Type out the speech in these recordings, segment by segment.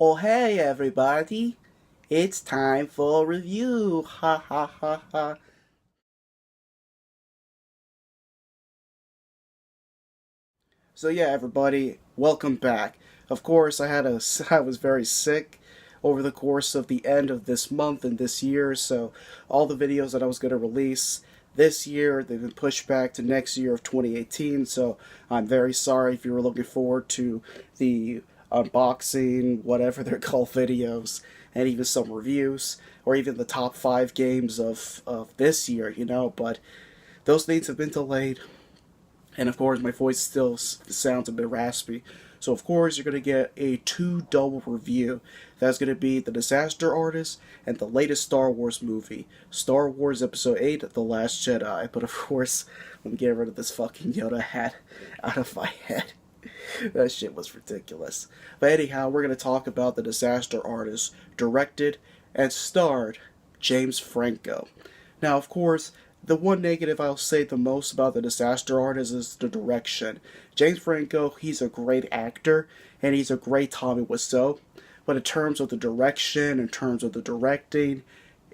Oh, hey everybody, it's time for a review. Ha ha ha ha. So yeah, everybody, welcome back. Of course, I was very sick over the course of the end of this month and this year, so all the videos that I was going to release this year, they've been pushed back to next year of 2018, so I'm very sorry if you were looking forward to the unboxing, whatever they're called, videos, and even some reviews, or even the top 5 games of this year, but those things have been delayed. And of course, my voice still sounds a bit raspy. So of course, you're going to get a double review. That's going to be The Disaster Artist and the latest Star Wars movie, Star Wars Episode 8, The Last Jedi. But of course, let me get rid of this fucking Yoda hat out of my head. That shit was ridiculous. But anyhow, we're going to talk about The Disaster Artist, directed and starred James Franco. Now, of course, the one negative I'll say the most about The Disaster Artist is the direction. James Franco, he's a great actor, and he's a great Tommy Wiseau, but in terms of the direction, in terms of the directing,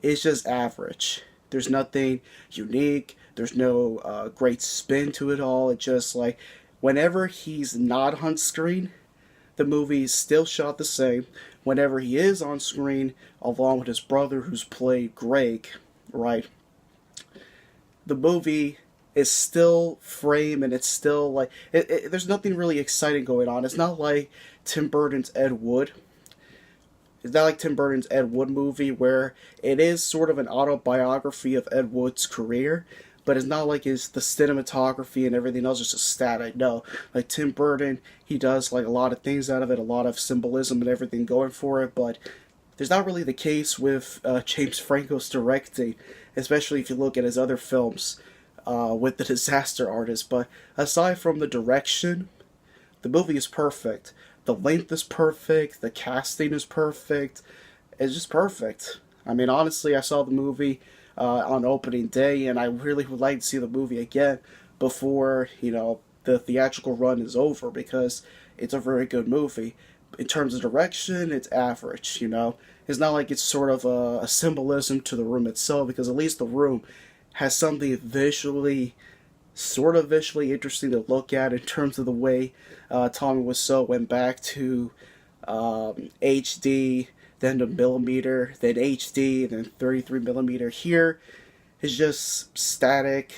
it's just average. There's nothing unique, there's no great spin to it all. It's just like, whenever he's not on screen, the movie is still shot the same. Whenever he is on screen, along with his brother who's played Greg, right? The movie is still frame and it's still like there's nothing really exciting going on. It's not like Tim Burton's Ed Wood. It's not like Tim Burton's Ed Wood movie where it is sort of an autobiography of Ed Wood's career, but it's not like it's the cinematography and everything else is just static. No, like Tim Burton, he does like a lot of things out of it, a lot of symbolism and everything going for it, but there's not really the case with James Franco's directing, especially if you look at his other films with The Disaster Artist. But aside from the direction, the movie is perfect. The length is perfect. The casting is perfect. It's just perfect. I mean, honestly, I saw the movie on opening day, and I really would like to see the movie again before, the theatrical run is over, because it's a very good movie. In terms of direction, it's average, It's not like it's sort of a symbolism to the room itself, because at least the room has something sort of visually interesting to look at in terms of the way Tommy Wiseau went back to HD, then to millimeter, then HD, then 33 millimeter. Here is just static.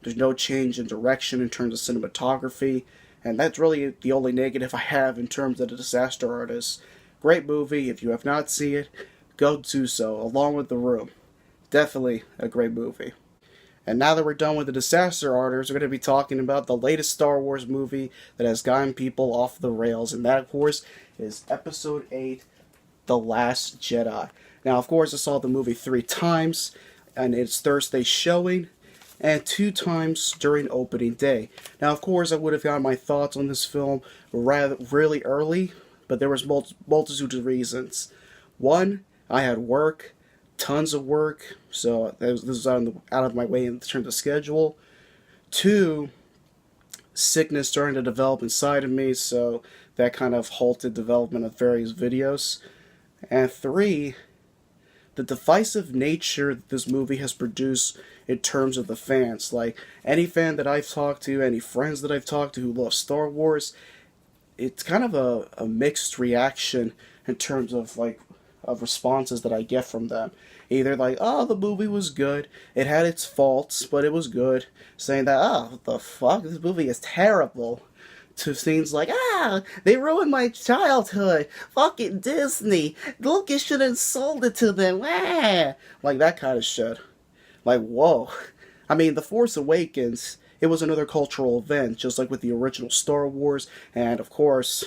There's no change in direction in terms of cinematography. And that's really the only negative I have in terms of The Disaster Artist. Great movie. If you have not seen it, go do so, along with The Room. Definitely a great movie. And now that we're done with The Disaster Artist, we're going to be talking about the latest Star Wars movie that has gotten people off the rails. And that, of course, is Episode 8, The Last Jedi. Now, of course, I saw the movie 3 times, and it's Thursday showing, and 2 times during opening day. Now, of course, I would have gotten my thoughts on this film really early, but there was multitudes of reasons. One, I had work, tons of work, so this was out of my way in terms of schedule. 2, sickness starting to develop inside of me, so that kind of halted development of various videos. And 3, the divisive nature that this movie has produced in terms of the fans. Like, any fan that I've talked to, any friends that I've talked to who love Star Wars, it's kind of a mixed reaction in terms of, of responses that I get from them. Either like, oh, the movie was good, it had its faults, but it was good. Saying that, oh, what the fuck, this movie is terrible. To things like, they ruined my childhood. Fucking Disney. Lucas should have sold it to them. Like that kind of shit. Like, whoa. I mean, The Force Awakens, it was another cultural event, just like with the original Star Wars, and of course,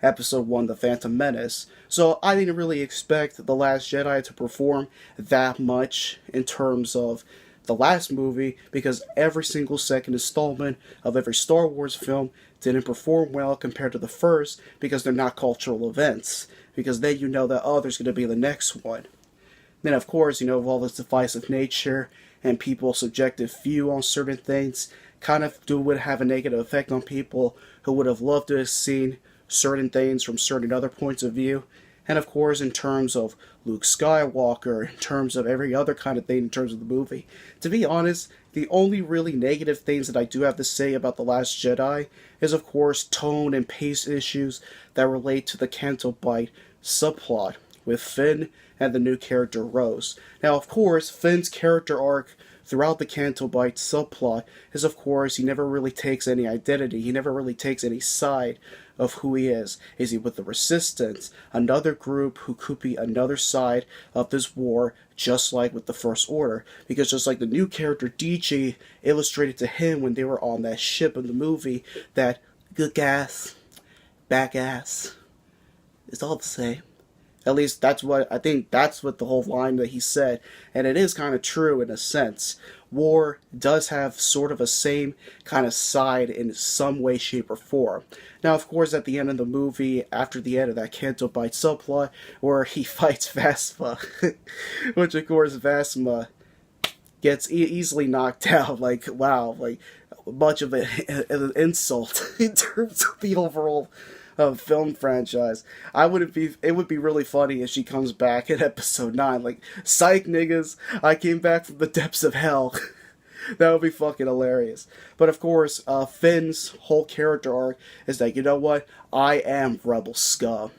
Episode 1, The Phantom Menace. So I didn't really expect The Last Jedi to perform that much in terms of the last movie, because every single second installment of every Star Wars film didn't perform well compared to the first, because they're not cultural events. Because then you know that, oh, there's going to be the next one. Then, of course, with all this divisive nature and people's subjective view on certain things, kind of would have a negative effect on people who would have loved to have seen certain things from certain other points of view. And of course, in terms of Luke Skywalker, in terms of every other kind of thing in terms of the movie. To be honest, the only really negative things that I do have to say about The Last Jedi is, of course, tone and pace issues that relate to the Canto Bight subplot with Finn and the new character Rose. Now, of course, Finn's character arc throughout the Canto Bight subplot is, of course, he never really takes any identity. He never really takes any side of who he is. Is he with the Resistance, another group who could be another side of this war, just like with the First Order? Because just like the new character DJ illustrated to him when they were on that ship in the movie, that good gas, bad gas, it's all the same. At least that's what, I think that's what the whole line that he said. And it is kind of true in a sense. War does have sort of a same kind of side in some way, shape, or form. Now, of course, at the end of the movie, after the end of that Canto Bight subplot, where he fights Phasma, which of course Phasma gets easily knocked out. Like, wow, like much of an insult in terms of the overall film franchise. It would be really funny if she comes back in episode 9, like, psych niggas, I came back from the depths of hell. That would be fucking hilarious. But of course, Finn's whole character arc is that, you know what, I am Rebel Scum.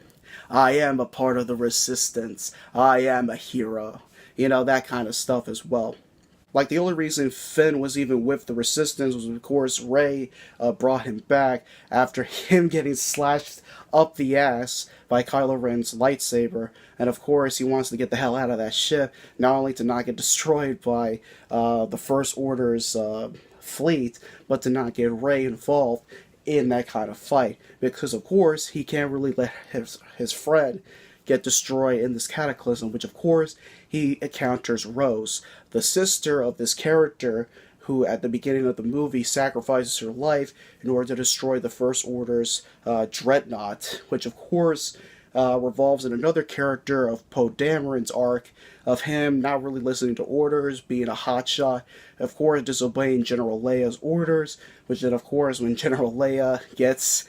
I am a part of the Resistance. I am a hero. You know, that kind of stuff as well. Like, the only reason Finn was even with the Resistance was, of course, Rey brought him back after him getting slashed up the ass by Kylo Ren's lightsaber. And, of course, he wants to get the hell out of that ship, not only to not get destroyed by the First Order's fleet, but to not get Rey involved in that kind of fight. Because, of course, he can't really let his friend get destroyed in this cataclysm, which, of course, he encounters Rose, the sister of this character who, at the beginning of the movie, sacrifices her life in order to destroy the First Order's Dreadnought, which, of course, revolves in another character of Poe Dameron's arc, of him not really listening to orders, being a hotshot, of course, disobeying General Leia's orders, which then, of course, when General Leia gets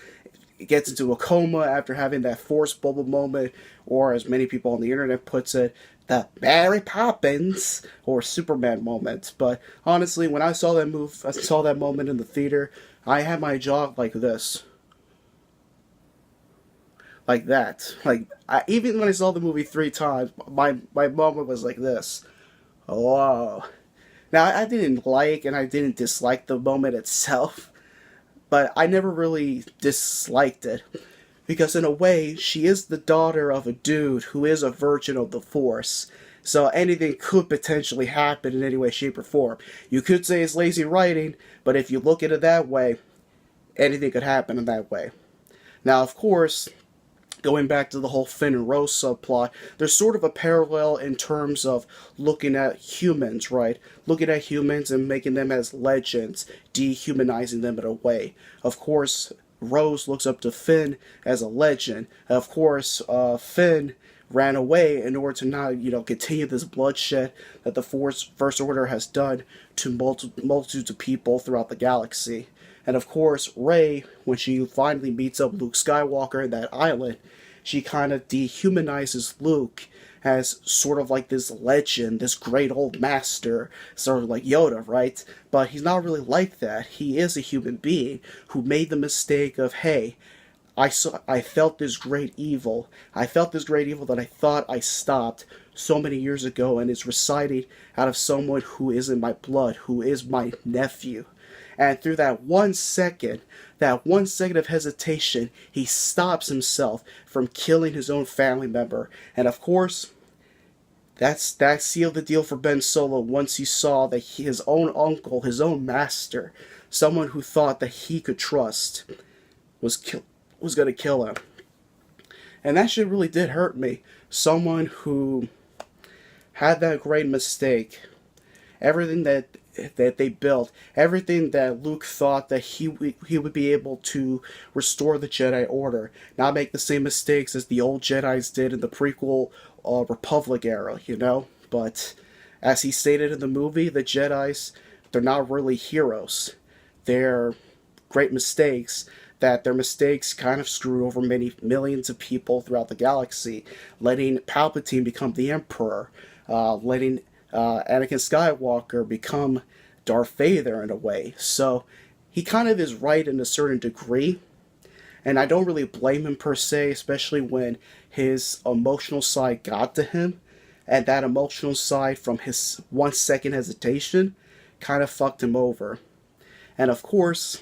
into a coma after having that Force bubble moment, or as many people on the internet puts it, the Mary Poppins or Superman moment. But honestly, when I saw that moment in the theater, I had my jaw like this. Like that. Like, even when I saw the movie 3 times, my moment was like this. Oh. Now, I didn't like and I didn't dislike the moment itself, but I never really disliked it. Because in a way, she is the daughter of a dude who is a virgin of the Force. So anything could potentially happen in any way, shape, or form. You could say it's lazy writing, but if you look at it that way, anything could happen in that way. Now, of course, going back to the whole Finn and Rose subplot, there's sort of a parallel in terms of looking at humans, right? Looking at humans and making them as legends, dehumanizing them in a way. Of course, Rose looks up to Finn as a legend. Of course, Finn ran away in order to not, continue this bloodshed that the First Order has done to multitudes of people throughout the galaxy. And of course, Rey, when she finally meets up Luke Skywalker at that island, she kind of dehumanizes Luke as sort of like this legend, this great old master, sort of like Yoda, right? But he's not really like that. He is a human being who made the mistake of, hey, I felt this great evil. I felt this great evil that I thought I stopped so many years ago, and it's residing out of someone who is in my blood, who is my nephew. And through that 1 second of hesitation, he stops himself from killing his own family member. And of course, that sealed the deal for Ben Solo once he saw that his own uncle, his own master, someone who thought that he could trust, was going to kill him. And that shit really did hurt me. Someone who had that great mistake, everything that they built, everything that Luke thought that he would be able to restore the Jedi Order, not make the same mistakes as the old Jedis did in the prequel Republic era, But as he stated in the movie, the Jedis, they're not really heroes. They're great mistakes that their mistakes kind of screwed over many millions of people throughout the galaxy, letting Palpatine become the Emperor, letting Anakin Skywalker become Darth Vader in a way. So he kind of is right in a certain degree, and I don't really blame him per se, especially when his emotional side got to him, and that emotional side from his 1 second hesitation kind of fucked him over. And of course,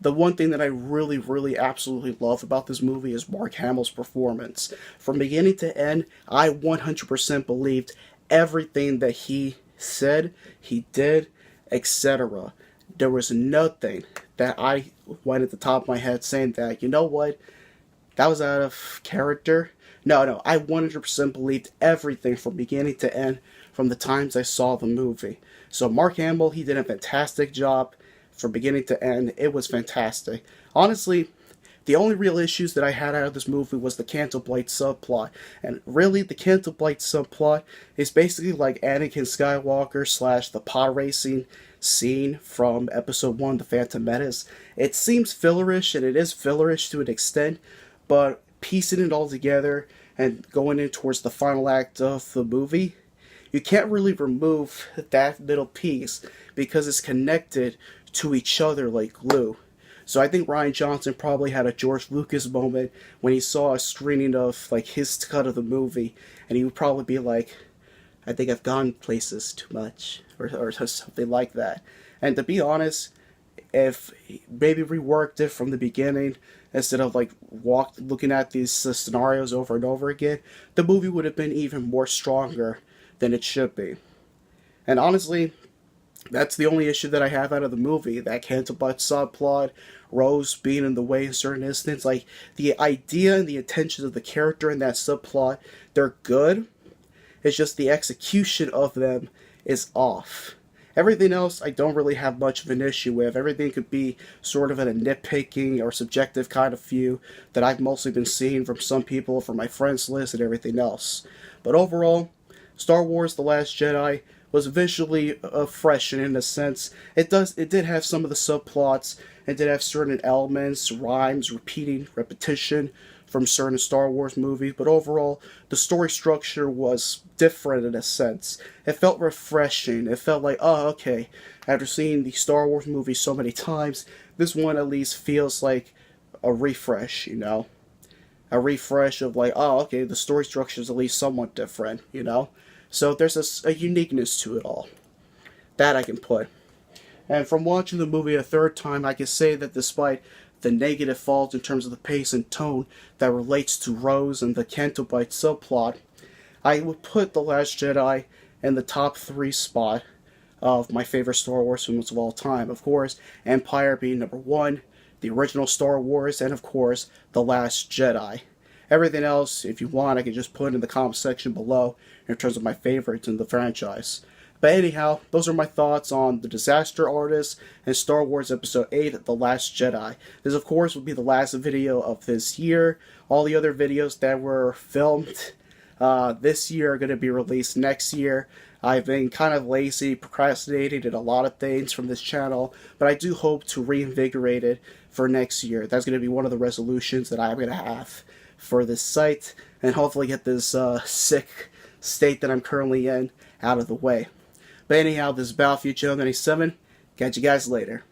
the one thing that I really, really absolutely love about this movie is Mark Hamill's performance. From beginning to end, I 100% believed everything that he said, he did, etc. There was nothing that I went at the top of my head saying that, you know what, that was out of character. No, I 100% believed everything from beginning to end from the times I saw the movie. So Mark Hamill, he did a fantastic job from beginning to end. It was fantastic. Honestly, the only real issues that I had out of this movie was the Canto Blight subplot. And really, the Canto Blight subplot is basically like Anakin Skywalker / the pod racing scene from Episode 1, The Phantom Menace. It seems fillerish, and it is fillerish to an extent, but piecing it all together and going in towards the final act of the movie, you can't really remove that little piece because it's connected to each other like glue. So I think Rian Johnson probably had a George Lucas moment when he saw a screening of like his cut of the movie, and he would probably be like, I think I've gone places too much, or something like that. And to be honest, if maybe reworked it from the beginning instead of like looking at these scenarios over and over again, the movie would have been even more stronger than it should be. And honestly, that's the only issue that I have out of the movie. That Canto Blight subplot, Rose being in the way in certain instances. Like, the idea and the intentions of the character in that subplot, they're good. It's just the execution of them is off. Everything else, I don't really have much of an issue with. Everything could be sort of in a nitpicking or subjective kind of view that I've mostly been seeing from some people, from my friends list and everything else. But overall, Star Wars The Last Jedi was visually fresh in a sense. It did have some of the subplots. It did have certain elements, rhymes, repetition from certain Star Wars movies, but overall, the story structure was different in a sense. It felt refreshing. It felt like, oh, okay, after seeing the Star Wars movie so many times, this one at least feels like a refresh, you know? A refresh of like, oh, okay, the story structure is at least somewhat different, you know? So there's a uniqueness to it all. That I can put. And from watching the movie a third time, I can say that despite the negative faults in terms of the pace and tone that relates to Rose and the Canto Blight subplot, I would put The Last Jedi in the top 3 spot of my favorite Star Wars films of all time. Of course, Empire being number 1, the original Star Wars, and of course, The Last Jedi. Everything else, if you want, I can just put in the comment section below in terms of my favorites in the franchise. But anyhow, those are my thoughts on The Disaster Artist and Star Wars Episode 8, The Last Jedi. This, of course, will be the last video of this year. All the other videos that were filmed this year are going to be released next year. I've been kind of lazy, procrastinating, and a lot of things from this channel, but I do hope to reinvigorate it for next year. That's going to be one of the resolutions that I'm going to have for this site, and hopefully get this sick state that I'm currently in out of the way. But anyhow, this is Battlefield Joe 97. Catch you guys later.